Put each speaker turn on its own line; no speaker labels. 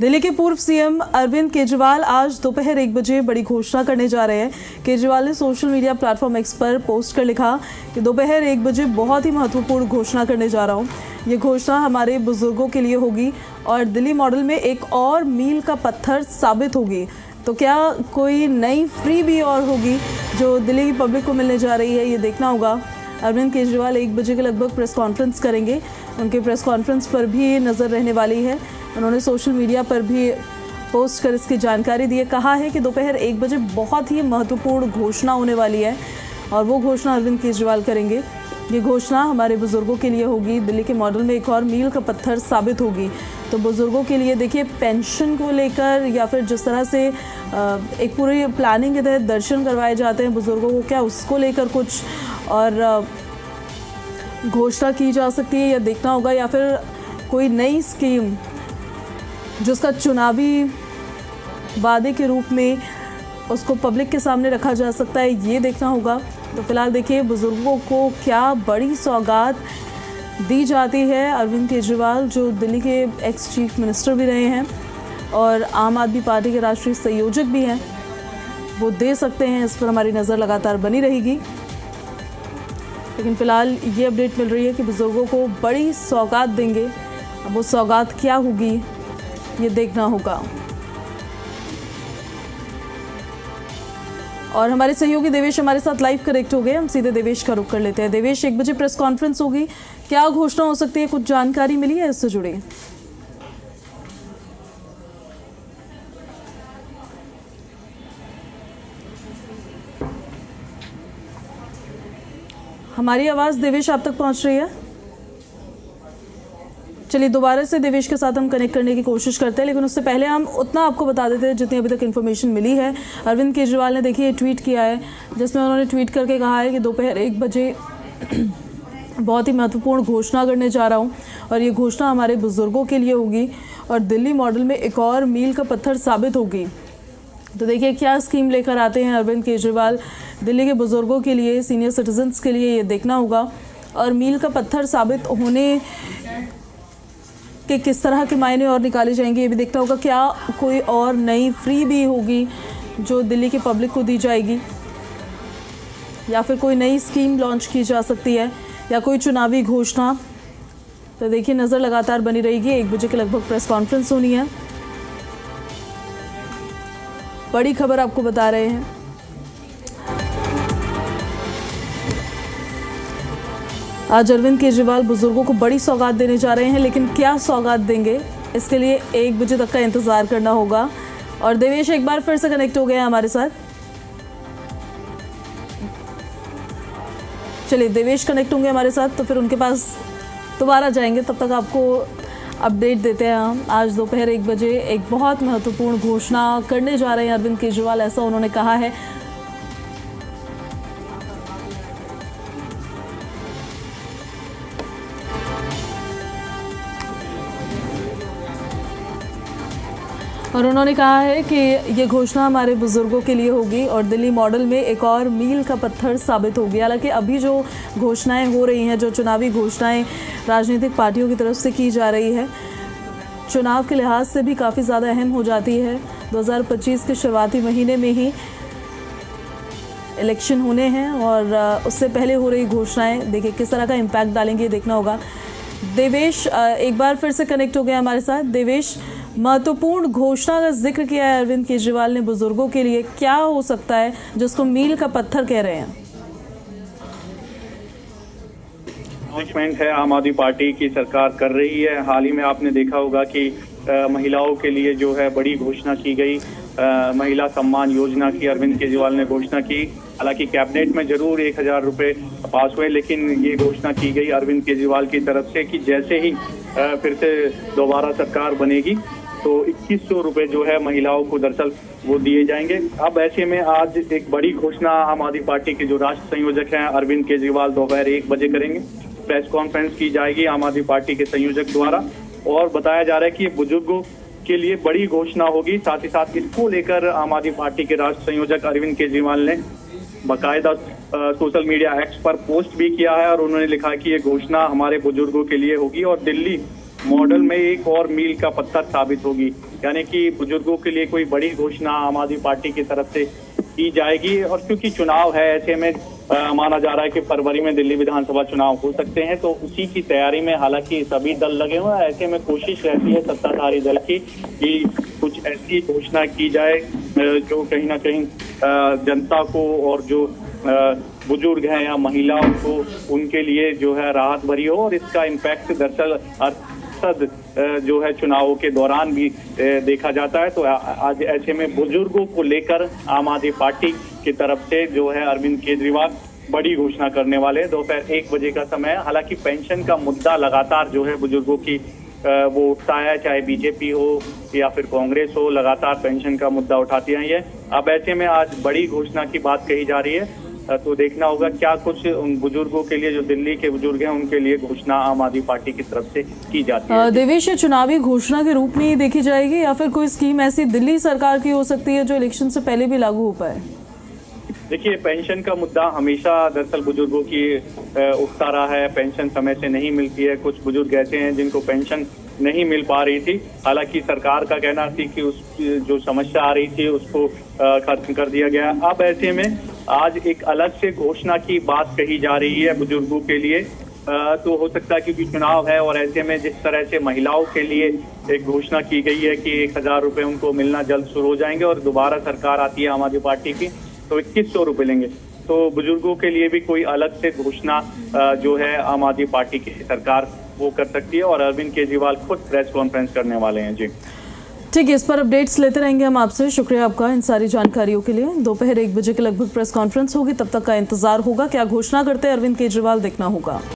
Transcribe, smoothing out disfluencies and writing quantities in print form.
दिल्ली के पूर्व सीएम अरविंद केजरीवाल आज दोपहर 1 बजे बड़ी घोषणा करने जा रहे हैं। केजरीवाल ने सोशल मीडिया प्लेटफॉर्म एक्स पर पोस्ट कर लिखा कि दोपहर 1 बजे बहुत ही महत्वपूर्ण घोषणा करने जा रहा हूं। ये घोषणा हमारे बुजुर्गों के लिए होगी और दिल्ली मॉडल में एक और मील का पत्थर साबित होगी। तो क्या कोई नई फ्री भी और होगी जो दिल्ली की पब्लिक को मिलने जा रही है, ये देखना होगा। अरविंद केजरीवाल 1 बजे के लगभग प्रेस कॉन्फ्रेंस करेंगे। उनके प्रेस कॉन्फ्रेंस पर भी नज़र रहने वाली है। उन्होंने सोशल मीडिया पर भी पोस्ट कर इसकी जानकारी दी है। कहा है कि दोपहर 1 बजे बहुत ही महत्वपूर्ण घोषणा होने वाली है और वो घोषणा अरविंद केजरीवाल करेंगे। ये घोषणा हमारे बुजुर्गों के लिए होगी, दिल्ली के मॉडल में एक और मील का पत्थर साबित होगी। तो बुजुर्गों के लिए देखिए, पेंशन को लेकर या फिर जिस तरह से एक पूरी प्लानिंग के तहत दर्शन करवाए जाते हैं बुजुर्गों को, क्या उसको लेकर कुछ और घोषणा की जा सकती है या देखना होगा, या फिर कोई नई स्कीम जिसका चुनावी वादे के रूप में उसको पब्लिक के सामने रखा जा सकता है, ये देखना होगा। तो फिलहाल देखिए बुजुर्गों को क्या बड़ी सौगात दी जाती है। अरविंद केजरीवाल जो दिल्ली के एक्स चीफ मिनिस्टर भी रहे हैं और आम आदमी पार्टी के राष्ट्रीय संयोजक भी हैं, वो दे सकते हैं। इस पर हमारी नज़र लगातार बनी रहेगी। लेकिन फिलहाल ये अपडेट मिल रही है कि बुजुर्गों को बड़ी सौगात देंगे। अब वो सौगात क्या होगी, ये देखना होगा। और हमारे सहयोगी देवेश हमारे साथ लाइव कनेक्ट हो गए। हम सीधे देवेश का रुख कर लेते हैं। देवेश, 1 बजे प्रेस कॉन्फ्रेंस होगी, क्या घोषणा हो सकती है, कुछ जानकारी मिली है इससे जुड़ी? हमारी आवाज़ देवेश आप तक पहुंच रही है? चलिए दोबारा से देवेश के साथ हम कनेक्ट करने की कोशिश करते हैं, लेकिन उससे पहले हम उतना आपको बता देते हैं जितनी अभी तक इन्फॉर्मेशन मिली है। अरविंद केजरीवाल ने देखिए ट्वीट किया है, जिसमें उन्होंने ट्वीट करके कहा है कि दोपहर 1 बजे बहुत ही महत्वपूर्ण घोषणा करने जा रहा हूँ और ये घोषणा हमारे बुजुर्गों के लिए होगी और दिल्ली मॉडल में एक और मील का पत्थर साबित होगी। तो देखिए क्या स्कीम लेकर आते हैं अरविंद केजरीवाल दिल्ली के बुजुर्गों के लिए, सीनियर सिटीजन्स के लिए, ये देखना होगा। और मील का पत्थर साबित होने कि किस तरह के मायने और निकाले जाएंगे, ये भी देखना होगा। क्या कोई और नई फ्री भी होगी जो दिल्ली की पब्लिक को दी जाएगी, या फिर कोई नई स्कीम लॉन्च की जा सकती है, या कोई चुनावी घोषणा। तो देखिए नज़र लगातार बनी रहेगी। 1 बजे के लगभग प्रेस कॉन्फ्रेंस होनी है। बड़ी खबर आपको बता रहे हैं। आज अरविंद केजरीवाल बुजुर्गों को बड़ी सौगात देने जा रहे हैं, लेकिन क्या सौगात देंगे इसके लिए 1 बजे तक का इंतज़ार करना होगा। और देवेश एक बार फिर से कनेक्ट हो गए हैं हमारे साथ। चलिए देवेश कनेक्ट होंगे हमारे साथ, तो फिर उनके पास दोबारा जाएंगे। तब तक आपको अपडेट देते हैं हम। आज दोपहर 1 बजे एक बहुत महत्वपूर्ण घोषणा करने जा रहे हैं अरविंद केजरीवाल, ऐसा उन्होंने कहा है। और उन्होंने कहा है कि ये घोषणा हमारे बुजुर्गों के लिए होगी और दिल्ली मॉडल में एक और मील का पत्थर साबित होगी। हालांकि अभी जो घोषणाएं हो रही हैं, जो चुनावी घोषणाएं राजनीतिक पार्टियों की तरफ से की जा रही है, चुनाव के लिहाज से भी काफ़ी ज़्यादा अहम हो जाती है। 2025 के शुरुआती महीने में ही इलेक्शन होने हैं और उससे पहले हो रही घोषणाएं देखिए किस तरह का इम्पैक्ट डालेंगे, ये देखना होगा। देवेश एक बार फिर से कनेक्ट हो गया हमारे साथ। देवेश, महत्वपूर्ण घोषणा का जिक्र किया है अरविंद केजरीवाल ने बुजुर्गों के लिए, क्या हो सकता है जिसको मील का पत्थर कह रहे हैं?
अनाउंसमेंट है आम आदमी पार्टी की सरकार कर रही है। हाल ही में आपने देखा होगा कि महिलाओं के लिए जो है बड़ी घोषणा की गई। महिला सम्मान योजना की अरविंद केजरीवाल ने घोषणा की। हालांकि कैबिनेट में जरूर 1000 रुपये पास हुए, लेकिन ये घोषणा की गई अरविंद केजरीवाल की तरफ से कि जैसे ही फिर से दोबारा सरकार बनेगी तो 2100 रुपये जो है महिलाओं को दरअसल वो दिए जाएंगे। अब ऐसे में आज एक बड़ी घोषणा आम आदमी पार्टी के जो राष्ट्रीय संयोजक हैं अरविंद केजरीवाल दोपहर 1 बजे करेंगे। प्रेस कॉन्फ्रेंस की जाएगी आम आदमी पार्टी के संयोजक द्वारा और बताया जा रहा है कि बुजुर्गों के लिए बड़ी घोषणा होगी। साथ ही साथ इसको लेकर आम आदमी पार्टी के राष्ट्रीय संयोजक अरविंद केजरीवाल ने बाकायदा सोशल मीडिया एक्स पर पोस्ट भी किया है और उन्होंने लिखा कि ये घोषणा हमारे बुजुर्गों के लिए होगी और दिल्ली मॉडल में एक और मील का पत्थर साबित होगी। यानी कि बुजुर्गों के लिए कोई बड़ी घोषणा आम आदमी पार्टी की तरफ से की जाएगी। और क्योंकि चुनाव है, ऐसे में माना जा रहा है कि फरवरी में दिल्ली विधानसभा चुनाव हो सकते हैं, तो उसी की तैयारी में हालांकि सभी दल लगे हुए हैं। ऐसे में कोशिश रहती है सत्ताधारी दल की कि कुछ ऐसी घोषणा की जाए जो कहीं ना कहीं जनता को और जो बुजुर्ग हैं या महिलाओं को उनके लिए जो है राहत भरी हो। और इसका इम्पैक्ट दरअसल जो है चुनावों के दौरान भी देखा जाता है। तो आज ऐसे में बुजुर्गों को लेकर आम आदमी पार्टी की तरफ से जो है अरविंद केजरीवाल बड़ी घोषणा करने वाले। दोपहर 1 बजे का समय है। हालांकि पेंशन का मुद्दा लगातार जो है बुजुर्गों की वो उठता है, चाहे बीजेपी हो या फिर कांग्रेस हो, लगातार पेंशन का मुद्दा उठाती है ये। अब ऐसे में आज बड़ी घोषणा की बात कही जा रही है, तो देखना होगा क्या कुछ उन बुजुर्गों के लिए, जो दिल्ली के बुजुर्ग हैं, उनके लिए घोषणा आम आदमी पार्टी की तरफ से की जाती है।
देवेश, चुनावी घोषणा के रूप में ही देखी जाएगी या फिर कोई स्कीम ऐसी दिल्ली सरकार की हो सकती है जो इलेक्शन से पहले भी लागू हो पाए?
देखिए, पेंशन का मुद्दा हमेशा दरअसल बुजुर्गों की उठता रहा है। पेंशन समय से नहीं मिलती है। कुछ बुजुर्ग ऐसे हैं जिनको पेंशन नहीं मिल पा रही थी। हालांकि सरकार का कहना थी कि उस जो समस्या आ रही थी उसको खत्म कर दिया गया। अब ऐसे में आज एक अलग से घोषणा की बात कही जा रही है बुजुर्गों के लिए। तो हो सकता है क्योंकि चुनाव है और ऐसे में जिस तरह से महिलाओं के लिए एक घोषणा की गई है कि 1000 रुपये उनको मिलना जल्द शुरू हो जाएंगे और दोबारा सरकार आती है आम आदमी पार्टी की तो 2100 रुपये लेंगे। तो बुजुर्गों के लिए भी कोई अलग से घोषणा जो है आम आदमी पार्टी की सरकार वो कर सकती है। और अरविंद केजरीवाल खुद प्रेस कॉन्फ्रेंस करने वाले हैं। जी
ठीक है, इस पर अपडेट्स लेते रहेंगे हम आपसे। शुक्रिया आपका इन सारी जानकारियों के लिए। दोपहर 1 बजे के लगभग प्रेस कॉन्फ्रेंस होगी, तब तक का इंतजार होगा। क्या घोषणा करते हैं अरविंद केजरीवाल, देखना होगा।